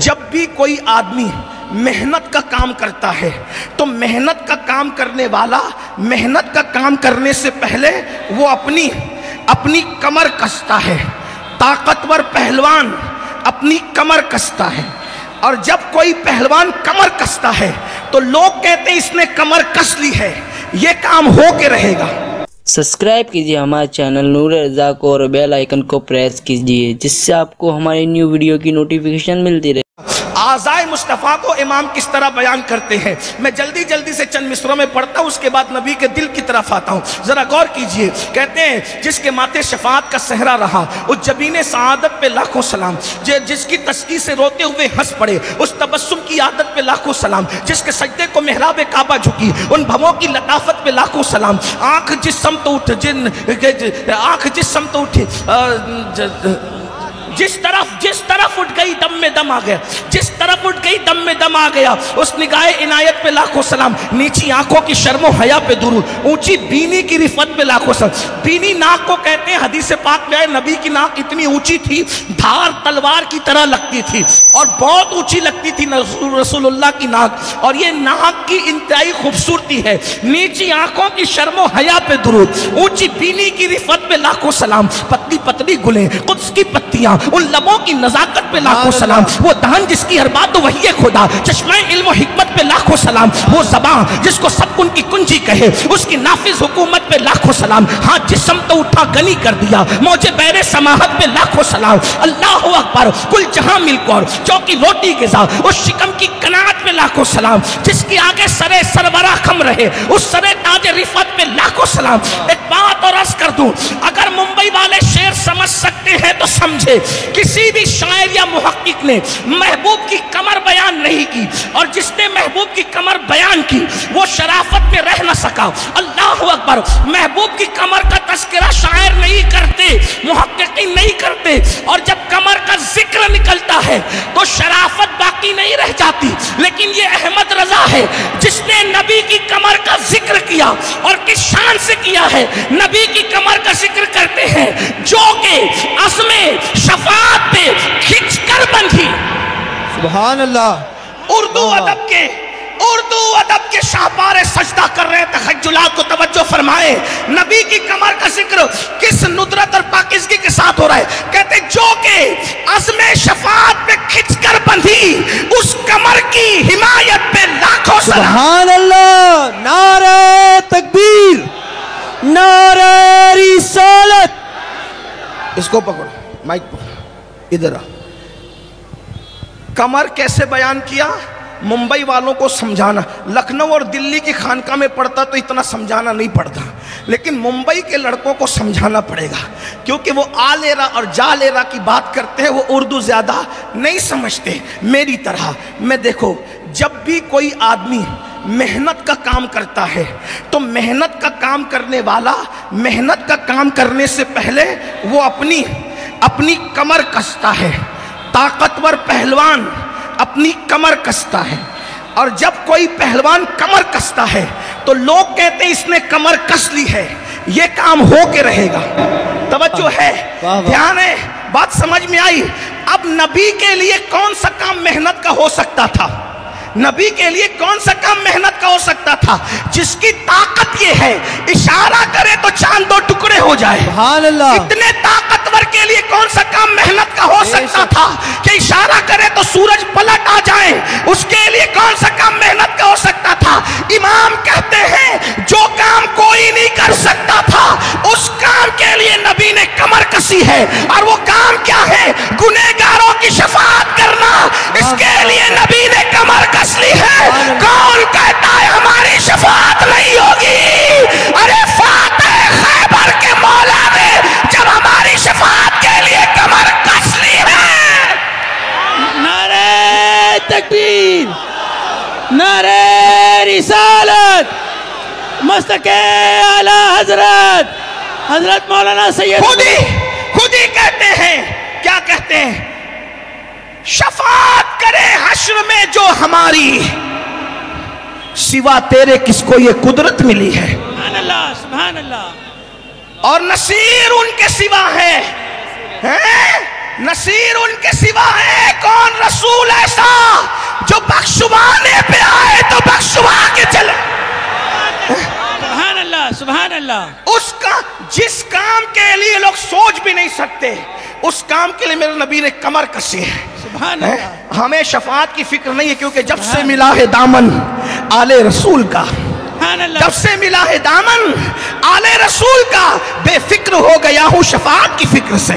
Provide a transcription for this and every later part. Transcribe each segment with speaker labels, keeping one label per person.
Speaker 1: جب بھی کوئی آدمی محنت کا کام کرتا ہے تو محنت کا کام کرنے والا محنت کا کام کرنے سے پہلے وہ اپنی کمر کستا ہے. طاقتور پہلوان اپنی کمر کستا ہے، اور جب کوئی پہلوان کمر کستا ہے تو لوگ کہتے ہیں اس نے کمر کس لی ہے، یہ کام ہو کے رہے گا.
Speaker 2: سبسکرائب کیجئے ہمارے چینل نور رضا کو اور بیل آئیکن کو پریس کیجئے جس سے آپ کو ہماری نیو ویڈیو کی نوٹیفیکیشن ملتی رہے.
Speaker 1: اعضائے مصطفیٰ کو امام کس طرح بیان کرتے ہیں، میں جلدی سے چند مصروں میں پڑھتا ہوں، اس کے بعد نبی کے دل کی طرف آتا ہوں. ذرا غور کیجئے. کہتے ہیں جس کے ماتھے شفاعت کا صحرا رہا، اس جبین سعادت پہ لاکھوں سلام. جس کی تسکی سے روتے ہوئے ہنس پڑے، اس تبسم کی عادت پہ لاکھوں سلام. جس کے سجدے کو محراب کعبہ جھکی، ان بھووں کی لطافت پہ لاکھوں سلام. آنکھ جس سمت اٹھی جس طرف اٹھ گئی دم میں دم آ گیا، جس طرف اٹھ گئی دم میں دم آ گیا. اس نگاہ عنایت پہ لاکھوں سلام. نیچی آنکھوں کی شرم و حیا پہ درود، اونچی بینی کی رفت پہ لاکھوں سلام. بینی ناک کو کہتے ہیں، حدیث پاک میں آئے نبی کی ناک اتنی اونچی تھی دھار تلوار کی طرح لگتی تھی اور بہت اونچی لگتی تھی رسول اللہ کی ناک، اور یہ ناک کی انتہائی خوبصورتی ہے. نیچی آنکھوں کی شرم و حیا پہ درود، اونچی بینی کی رفت پہ لاکھوں سلام. پتلی پتلی گلیں قدس کی پتیاں، ان لبوں کی نزاکت پہ لاکھوں سلام. وہ دہن جس کی ہر بات وحی خدا، چشمہ علم و حکمت پہ لاکھوں سلام. وہ زبان جس کو سب کن کی کنجی کہے، اس کی نافذ حکومت پہ لاکھوں سلام. ہاں جسم تو اٹھا غنی کر دیا، موجے بیر سماحت پہ لاکھوں سلام. اللہ اکبر، کل جہاں مل کر چوکی روٹی غذا، اس شکم کی قناعت پہ لاکھوں سلام. جس کی آگے سرے سرورہ خم رہے، اس سرے تاج رفت پہ لاکھوں سلام. ایک بات اور عرض کر دوں، اگر ممبئی والے شعر سمجھ سکتے ہیں تو سمجھے. کسی بھی شاعر یا محقق نے محبوب کی کمر بیان نہیں کی، اور جس نے محبوب کی کمر بیان کی وہ شرافت میں رہ نہ سکا. اللہ اکبر. محبوب کی کمر کا تذکرہ شاعر نہیں کرتے، محققین نہیں کرتے، اور جب کمر کا ذکر نکلتا ہے تو شرافت باقی نہیں رہ جاتی. لیکن یہ احمد رضا ہے جس نے نبی کی کمر کا ذکر کیا، اور کس شان سے کیا ہے. نبی کی کمر کا ذکر کرتے ہیں جو کہ عزم شفاعت پہ کھچ کر بندھی.
Speaker 3: سبحان اللہ.
Speaker 1: اردو ادب کے شاہپار سجدہ کر رہے ہیں. تخجلات کو توجہ فرمائے. نبی کی کمر کا ذکر کس ندرت اور پاکیزگی کے ساتھ ہو رہا ہے. کہتے جو کہ عزم شفاعت پہ کھچ کر بندھی، اس کمر کی حمایت پہ لاکھوں سلام.
Speaker 3: سبحان اللہ. نعرہ تکبیر، نعرہ رسالت.
Speaker 1: اس کو پکڑو، مائک پکڑو، ادھر آ. کمر کیسے بیان کیا؟ ممبئی والوں کو سمجھانا. لکھنؤ اور دلی کی خانقاہ میں پڑھتا تو اتنا سمجھانا نہیں پڑتا، لیکن ممبئی کے لڑکوں کو سمجھانا پڑے گا، کیونکہ وہ آ لے رہا اور جا لے رہا کی بات کرتے ہیں. وہ اردو زیادہ نہیں سمجھتے میری طرح. میں دیکھو، جب بھی کوئی آدمی محنت کا کام کرتا ہے تو محنت کا کام کرنے والا محنت کا کام کرنے سے پہلے وہ اپنی کمر کستا ہے. طاقتور پہلوان اپنی کمر کستا ہے، اور جب کوئی پہلوان کمر کستا ہے تو لوگ کہتے ہیں اس نے کمر کس لی ہے، یہ کام ہو کے رہے گا. توجہ ہے، دھیان ہے، بات سمجھ میں آئی. اب نبی کے لیے کون سا کام محنت کا ہو سکتا تھا؟ نبی کے لیے کون سا کام محنت کا ہو سکتا تھا؟ جس کی طاقت یہ ہے اشارہ کرے تو چاند دو ٹکڑے ہو جائے.
Speaker 3: سبحان اللہ.
Speaker 1: اتنے طاقتور کے لیے کون سا کام محنت کا ہو سکتا تھا کہ اشارہ کرے تو سورج پلٹ آ جائے؟ اس کے لیے کون سا کام محنت کا ہو سکتا تھا؟ امام کہتے ہیں جو کام کوئی نہیں کر سکتا تھا اس کام کے لیے نبی نے کمر کسی ہے. اور وہ کام کیا ہے؟ گنہگاروں کی شفاعت کرنا. اس کے لیے نبی نے کمر کس لی ہے. کون کہتا ہے ہماری شفاعت نہیں ہوگی؟ ارے فاتح خیبر کے مولا نے جب ہماری شفاعت کے لیے کمر کس لی ہے.
Speaker 3: نعرہ تکبیر، نعرہ رسالت. مستقے اعلی حضرت مولانا سید
Speaker 1: خود ہی کہتے ہیں. کیا کہتے ہیں؟ شفاعت کرے حشر میں جو ہماری، سوا تیرے کس کو یہ قدرت ملی ہے.
Speaker 3: سبحان اللہ. سبحان اللہ.
Speaker 1: اور نصیر ان کے سوا ہے. نصیر ان کے سوا ہے. کون رسول ایسا बख्शवाने पे आए तो बख्शवा के चले।
Speaker 3: सुभान अल्लाह, सुभान अल्लाह।
Speaker 1: उसका जिस काम के लिए लोग सोच भी नहीं सकते, उस काम के लिए मेरे नबी ने कमर कसी है।
Speaker 3: सुभान अल्लाह।
Speaker 1: हमें शफाअत की फिक्र नहीं है, क्योंकि जब से मिला है दामन आले रसूल का, जब से मिला है दामन आले रसूल का, बेफिक्र हो गया हूँ शफाअत की फिक्र से।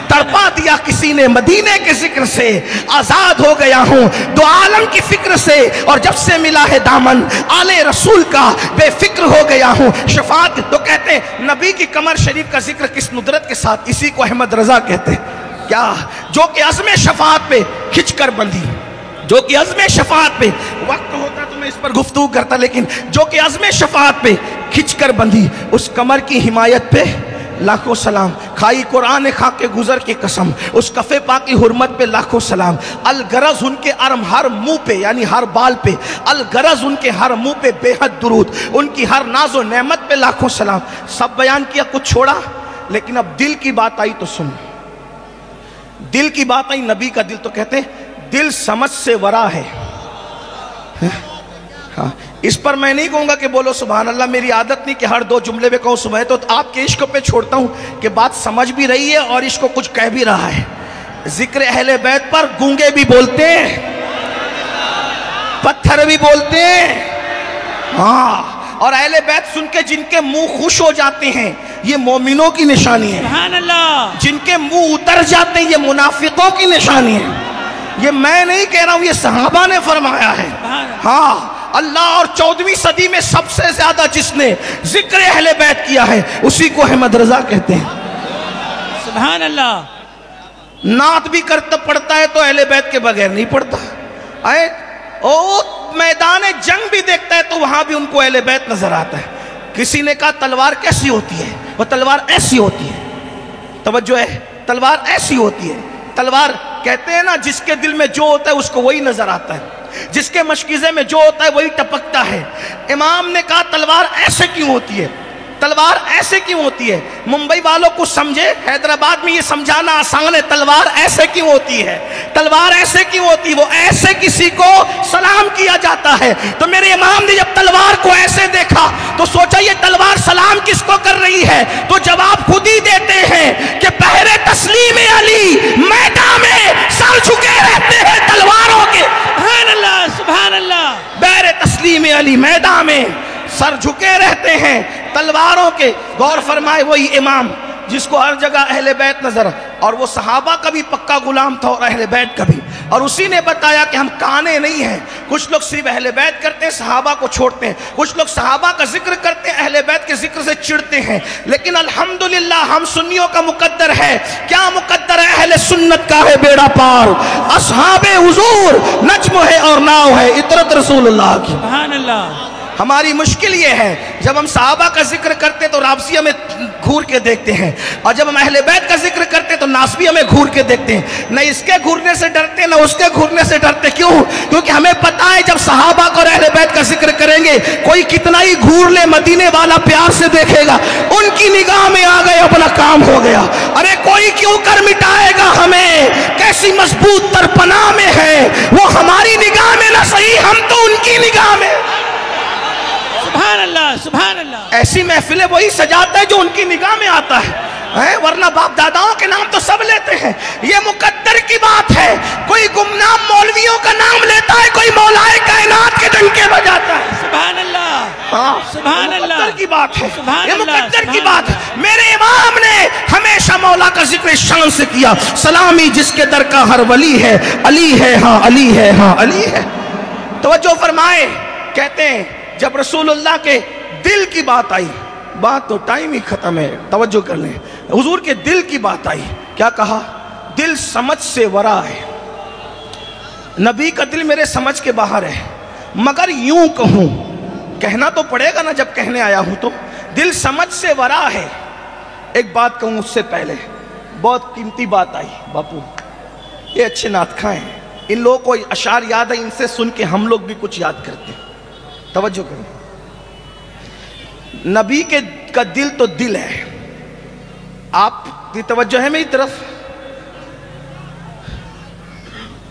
Speaker 1: तड़पा दिया किसी ने मदीने के जिक्र से, आजाद हो गया हूँ दो आलम की फिक्र से। और जब से मिला है दामन आले रसूल का, बेफिक्र हो गया हूँ शफाअत। तो कहते हैं नबी की कमर शरीफ का जिक्र किस नुदरत के साथ, इसी को अहमद रजा कहते हैं। क्या? जो कि अज़्म शफाअत पे खिंच कर बंधी, जो कि अज़्म शफाअत पे, वक्त होता तो मैं इस पर गुफ्तगू करता, लेकिन जो कि अज़्म शफाअत पे खिंच कर बंधी, उस कमर की हिमायत पे लाखों सलाम। खाई कुरान खा के गुजर की कसम, उस कफ़े पा की हुर्मत पे लाखों सलाम। अलगरज उनके अरम हर मुंह पे, यानी हर बाल पे, अलगरज उनके हर मुंह पे बेहद दुरूद, उनकी हर नाजो नेमत पे लाखों सलाम। सब बयान किया, कुछ छोड़ा, लेकिन अब दिल की बात आई तो सुन। दिल की बात आई, नबी का दिल, तो कहते हैं दिल समझ से वरा है। हाँ, इस पर मैं नहीं कहूंगा कि बोलो सुभान अल्लाह, मेरी आदत नहीं कि हर दो जुमले में कहूं सुबह, तो आपके इश्क पे छोड़ता हूं कि बात समझ भी रही है और इश्क को कुछ कह भी रहा है। जिक्र अहले बैत पर गूंगे भी बोलते हैं, पत्थर भी बोलते हैं। हाँ, और अहले बैत सुन के जिनके मुंह खुश हो जाते हैं, ये मोमिनों की निशानी है।
Speaker 3: सुभान अल्लाह।
Speaker 1: जिनके मुंह उतर जाते हैं, ये मुनाफिकों की निशानी है। ये मैं नहीं कह रहा हूं, ये सहाबा ने फरमाया है। हाँ, अल्लाह और 14वीं सदी में सबसे ज्यादा जिसने जिक्र अहले बैत किया है, उसी को अहमद रजा कहते हैं।
Speaker 3: सुभान अल्लाह।
Speaker 1: नात भी करता पड़ता है तो अहले बैत के बगैर नहीं पड़ता। आए ओ मैदान जंग भी देखता है तो वहां भी उनको अहले बैत नजर आता है। किसी ने कहा तलवार कैसी होती है, वो तलवार ऐसी होती है। तवज्जो है, तलवार ऐसी होती है। तलवार कहते हैं ना, जिसके दिल में जो होता है उसको वही नजर आता है, जिसके मशकीज़े में जो होता है वही टपकता है। इमाम ने कहा तलवार ऐसे क्यों होती है, तलवार ऐसे क्यों होती है? मुंबई वालों को समझे, हैदराबाद में ये समझाना आसान है, तलवार ऐसे क्यों होती है, तलवार ऐसे क्यों होती है? वो ऐसे किसी को सलाम किया जाता है। तो मेरे इमाम ने जब तलवार को ऐसे देखा तो सोचा ये तलवार सलाम किसको कर रही है? तो जवाब खुद ही देते हैं कि पहरे तस्लीम अली मैदान में सर झुके रहते हैं तलवारों के।
Speaker 3: सुभान अल्लाह, सुभान अल्लाह।
Speaker 1: पहरे तस्लीम अली मैदान में सर झुके रहते हैं तलवारों के। गौर फरमाए, वही इमाम जिसको हर जगह अहले बैत नजर, और वो सहाबा का भी पक्का गुलाम था और अहले बैत का भी। और उसी ने बताया कि हम काने नहीं हैं। कुछ लोग सिर्फ अहले बैत करते हैं, सहाबा को छोड़ते हैं। कुछ लोग सहाबा का जिक्र करते हैं, अहले बैत के जिक्र से चिढ़ते हैं। लेकिन अल्हम्दुलिल्लाह हम सुन्नियों का मुकद्दर है। क्या मुकद्दर है? अहले सुन्नत का है बेड़ा पार। असहाबे हुजूर नज्म है और नाव है इतरत रसूलुल्लाह की।
Speaker 3: सुभान अल्लाह।
Speaker 1: हमारी मुश्किल ये है, जब हम सहाबा का जिक्र करते हैं तो राबसिया में घूर के देखते हैं, और जब हम अहले बैत का जिक्र करते हैं तो नासबिया में घूर के देखते हैं। न इसके घूरने से डरते, न उसके घूरने से डरते। क्यों? क्योंकि हमें पता है जब सहाबा को और अहले बैत का जिक्र करेंगे, कोई कितना ही घूर ले, मदीने वाला प्यार से देखेगा, उनकी निगाह में आ गए, अपना काम हो गया। अरे कोई क्यों कर मिटाएगा हमें, कैसी मजबूत तरपना में है वो, हमारी निगाह में ना सही, हम तो उनकी निगाह में।
Speaker 3: सुभान अल्लाह, सुभान अल्लाह।
Speaker 1: ऐसी महफिलें वही सजाता है जो उनकी निगाह में आता है, वरना बाप दादाओं के नाम तो सब लेते हैं। ये मुकद्दर की बात है। कोई गुमनाम मौलवियों का नाम लेता है, कोई मौलाए कायनात के डंके बजाता है।
Speaker 3: सुभान अल्लाह।
Speaker 1: हाँ,
Speaker 3: सुभान अल्लाह।
Speaker 1: मुकद्दर की बात है,
Speaker 3: सुभान
Speaker 1: ये
Speaker 3: अल्लाह,
Speaker 1: मुकद्दर की
Speaker 3: सुभान
Speaker 1: बात है। मेरे इमाम ने हमेशा मौला का जिक्र शान से किया। सलामी जिसके दर का हर वली है, अली है हाँ अली है हाँ अली है। तवज्जो फरमाए, कहते हैं जब रसूलुल्लाह के दिल की बात आई, बात तो टाइम ही खत्म है, तवज्जो कर लें, हुजूर के दिल की बात आई, क्या कहा? दिल समझ से वरा है। नबी का दिल मेरे समझ के बाहर है। मगर यूं कहूं, कहना तो पड़ेगा ना जब कहने आया हूं तो, दिल समझ से वरा है। एक बात कहूं उससे पहले, बहुत कीमती बात आई बापू, ये अच्छे नातखा हैं, इन लोगों को अशार याद है, इनसे सुन के हम लोग भी कुछ याद करते हैं। तवज्जो करें, नबी के का दिल तो दिल है। आप की तवज्जो है मेरी तरफ?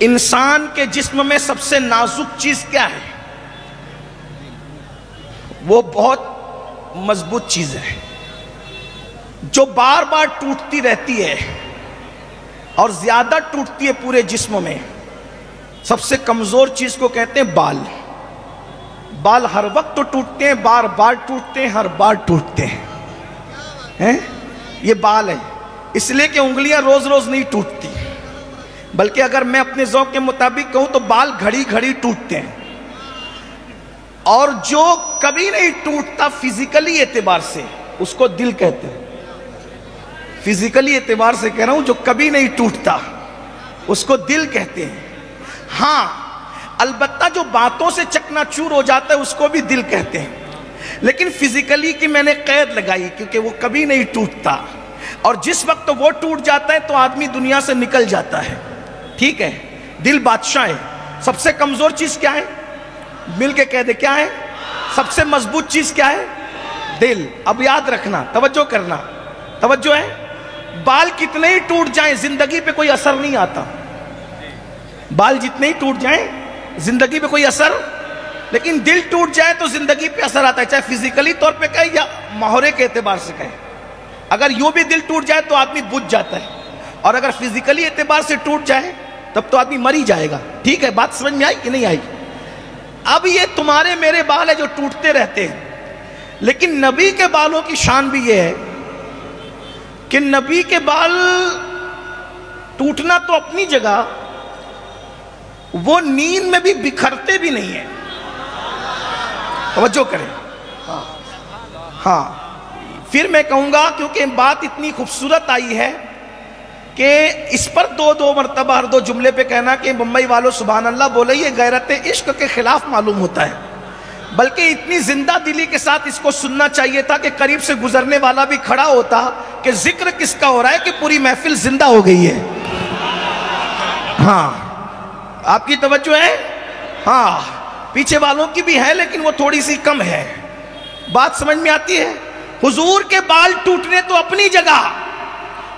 Speaker 1: इंसान के जिस्म में सबसे नाजुक चीज क्या है? वो बहुत मजबूत चीज है जो बार बार टूटती रहती है और ज्यादा टूटती है पूरे जिस्म में। सबसे कमजोर चीज को कहते हैं बाल। बाल हर वक्त तो टूटते हैं, बार बार टूटते हैं, हर बार टूटते हैं। ये बाल है, इसलिए कि उंगलियां रोज रोज नहीं टूटती, बल्कि अगर मैं अपने ज़ौक़ के मुताबिक कहूं तो बाल घड़ी घड़ी टूटते हैं। और जो कभी नहीं टूटता फिजिकली एतबार से, उसको दिल कहते हैं। फिजिकली एतबार से कह रहा हूं, जो कभी नहीं टूटता उसको दिल कहते हैं। हाँ, अलबत्ता जो बातों से चकनाचूर हो जाता है उसको भी दिल कहते हैं। लेकिन फिजिकली की मैंने कैद लगाई क्योंकि वो कभी नहीं टूटता, और जिस वक्त तो वो टूट जाता है तो आदमी दुनिया से निकल जाता है। ठीक है, दिल बादशाह है। सबसे कमजोर चीज क्या है? मिल के कह दे, क्या है? सबसे मजबूत चीज क्या है? दिल। अब याद रखना, तवज्जो करना, तवज्जो है। बाल कितने ही टूट जाएं जिंदगी पे कोई असर नहीं आता। बाल जितने ही टूट जाएं जिंदगी पे कोई असर, लेकिन दिल टूट जाए तो जिंदगी पे असर आता है, चाहे फिजिकली तौर पे कहे या माहौरे के एतबार से कहे। अगर यूं भी दिल टूट जाए तो आदमी बुझ जाता है, और अगर फिजिकली एतबार से टूट जाए तब तो आदमी मर ही जाएगा। ठीक है, बात समझ में आई कि नहीं आई? अब ये तुम्हारे मेरे बाल है जो टूटते रहते हैं, लेकिन नबी के बालों की शान भी ये है कि नबी के बाल टूटना तो अपनी जगह, वो नींद में भी बिखरते भी नहीं है। तवज्जो करें। हाँ, फिर मैं कहूंगा, क्योंकि बात इतनी खूबसूरत आई है कि इस पर दो मरतबा हर दो जुमले पे कहना कि मुंबई वालों सुभान अल्लाह बोले, ये गैरत इश्क के खिलाफ मालूम होता है। बल्कि इतनी जिंदा दिली के साथ इसको सुनना चाहिए था कि करीब से गुजरने वाला भी खड़ा होता कि जिक्र किसका हो रहा है कि पूरी महफिल जिंदा हो गई है। हाँ, आपकी तवज्जो है? हाँ, पीछे वालों की भी है, लेकिन वो थोड़ी सी कम है। बात समझ में आती है? हुजूर के बाल टूटने तो अपनी जगह,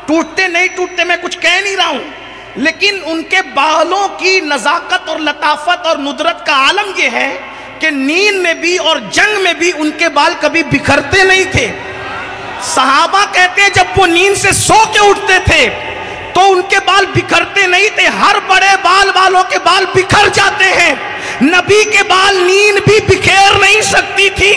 Speaker 1: टूटते नहीं टूटते मैं कुछ कह नहीं रहा हूं, लेकिन उनके बालों की नजाकत और लताफत और नुदरत का आलम यह है कि नींद में भी और जंग में भी उनके बाल कभी बिखरते नहीं थे। सहाबा कहते हैं जब वो नींद से सो के उठते थे तो उनके बाल बिखरते नहीं थे। हर बड़े बाल वालों के बाल बिखर जाते हैं, नबी के बाल नींद भी बिखेर नहीं सकती थी,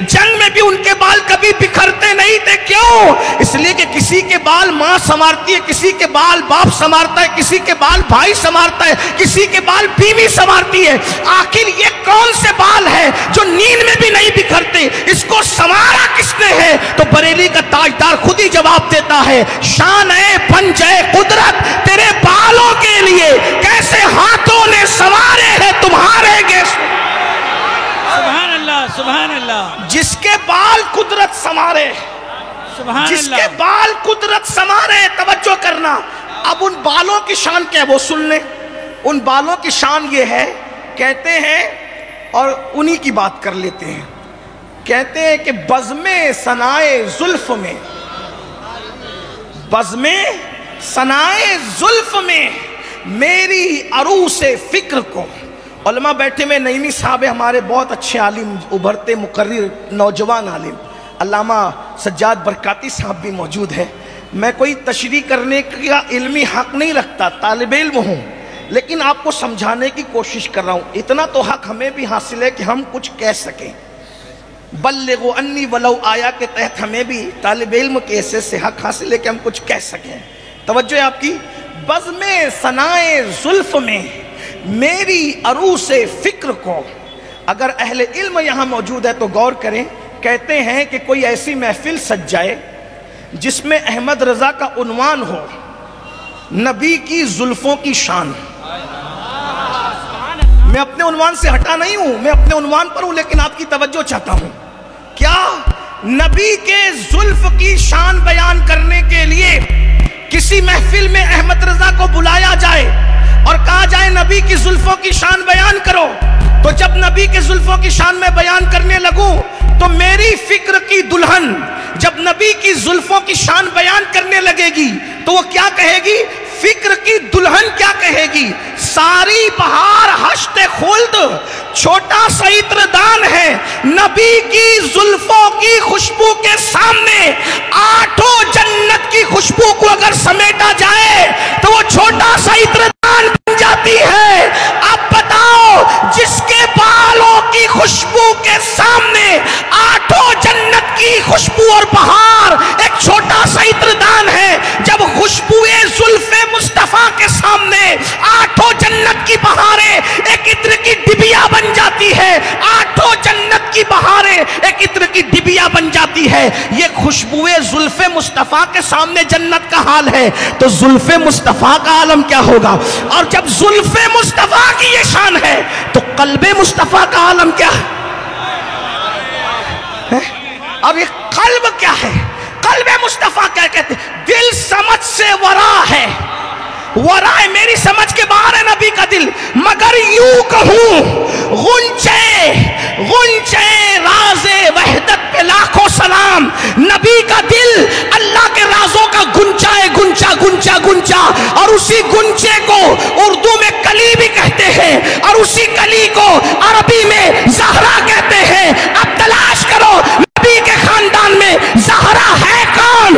Speaker 1: जंग में भी उनके बाल कभी बिखरते नहीं थे। क्यों? इसलिए कि किसी के बाल माँ संवारती है, किसी के बाल बाप संवारता है, किसी के बाल भाई संवारता है, किसी के बाल बीवी संवारती है। आखिर ये कौन से बाल है जो नींद में भी नहीं बिखरते? इसको संवारा किसने है? तो बरेली का ताजदार खुद ही जवाब देता है, शान है पंजे कुदरत तेरे बालों के लिए, कैसे हाथों ने संवारे हैं तुम्हारे गेस।
Speaker 3: सुभान अल्लाह, सुभान अल्लाह।
Speaker 1: जिसके बाल कुदरत संवारे,
Speaker 3: सुभान
Speaker 1: जिसके
Speaker 3: अल्लाह।
Speaker 1: बाल कुदरत संवारे, तवज्जो करना। अब उन बालों की शान क्या है वो सुन ले। उन बालों की शान ये है, कहते हैं, और उन्हीं की बात कर लेते हैं। कहते हैं कि बज़्मे सनाए जुल्फ में, बज़्मे सनाए जुल्फ में मेरी अरूसे फिक्र को। उलमा बैठे में नईमी साहब है, हमारे बहुत अच्छे आलिम, उभरते मुकर्रिर नौजवान आलिम, अल्लामा सज्जाद बरकाती साहब भी मौजूद है। मैं कोई तशरीह करने का इल्मी हक नहीं रखता, तालिबे इल्म हूँ, लेकिन आपको समझाने की कोशिश कर रहा हूँ। इतना तो हक हमें भी हासिल है कि हम कुछ कह सकें। बल्लिगु अन्नी वलौ आया के तहत हमें भी तालिबे इल्म के ऐसे से हक हासिल है कि हम कुछ कह सकें। तवज्जो है आपकी? बज़्मे सनाए जुल्फ में मेरी अरूसे फिक्र को। अगर अहले इल्म यहाँ मौजूद है तो गौर करें। कहते हैं कि कोई ऐसी महफिल सज जाए जिसमें अहमद रजा का उन्वान हो, नबी की जुल्फों की शान। मैं अपने उन्वान से हटा नहीं हूं, मैं अपने उन्वान पर हूं, लेकिन आपकी तवज्जो चाहता हूं। क्या नबी के जुल्फ की शान बयान करने के लिए किसी महफिल में अहमद रजा को बुलाया जाए और कहा जाए नबी की जुल्फों की शान बयान करो, तो जब नबी के जुल्फों की शान में बयान करने लगूं तो मेरी फिक्र की दुल्हन जब नबी की जुल्फों की शान बयान करने लगेगी तो वो क्या कहेगी? फिक्र की दुल्हन क्या कहेगी? सारी बहार हश्ते खुल्द, छोटा सा इत्रदान है। नबी की जुल्फों की खुशबू के सामने आठों जन्नत की खुशबू को अगर समेटा जाए तो वो छोटा सा इत्रदान बन जाती है। अब बताओ, जिसके बालों की खुशबू के सामने आठों जन्नत की खुशबू और बहार एक छोटा सा इत्रदान है, जब खुशबुए जुल्फे मुस्तफा के सामने आठों जन्नत की बहारें एक इत्र की डिबिया बन जाती है, आठों जन्नत की बहारें एक इत्र की डिबिया बन जाती है। ये खुशबुए जुल्फे मुस्तफा के सामने जन्नत का हाल है, तो जुल्फे मुस्तफा का आलम क्या होगा? और जब जुल्फे मुस्तफा की ये शान है तो कल्बे मुस्तफा का आलम क्या है? अब ये कल्ब क्या है? कल्बे मुस्तफा क्या कहते हैं? दिल समझ से वरा है, वरा है, मेरी समझ के बाहर है नबी का दिल। मगर यूं कहूं, गुंचे गुंचे राज़े वहदत पे लाखों सलाम। नबी का दिल अल्लाह के राजों का गुंचा है, गुंचा गुंचा गुंचा। और उसी गुंचे को उर्दू में कली भी कहते हैं, और उसी कली को अरबी में ज़हरा कहते हैं। अब तलाश करो नबी के खानदान में ज़हरा है कौन?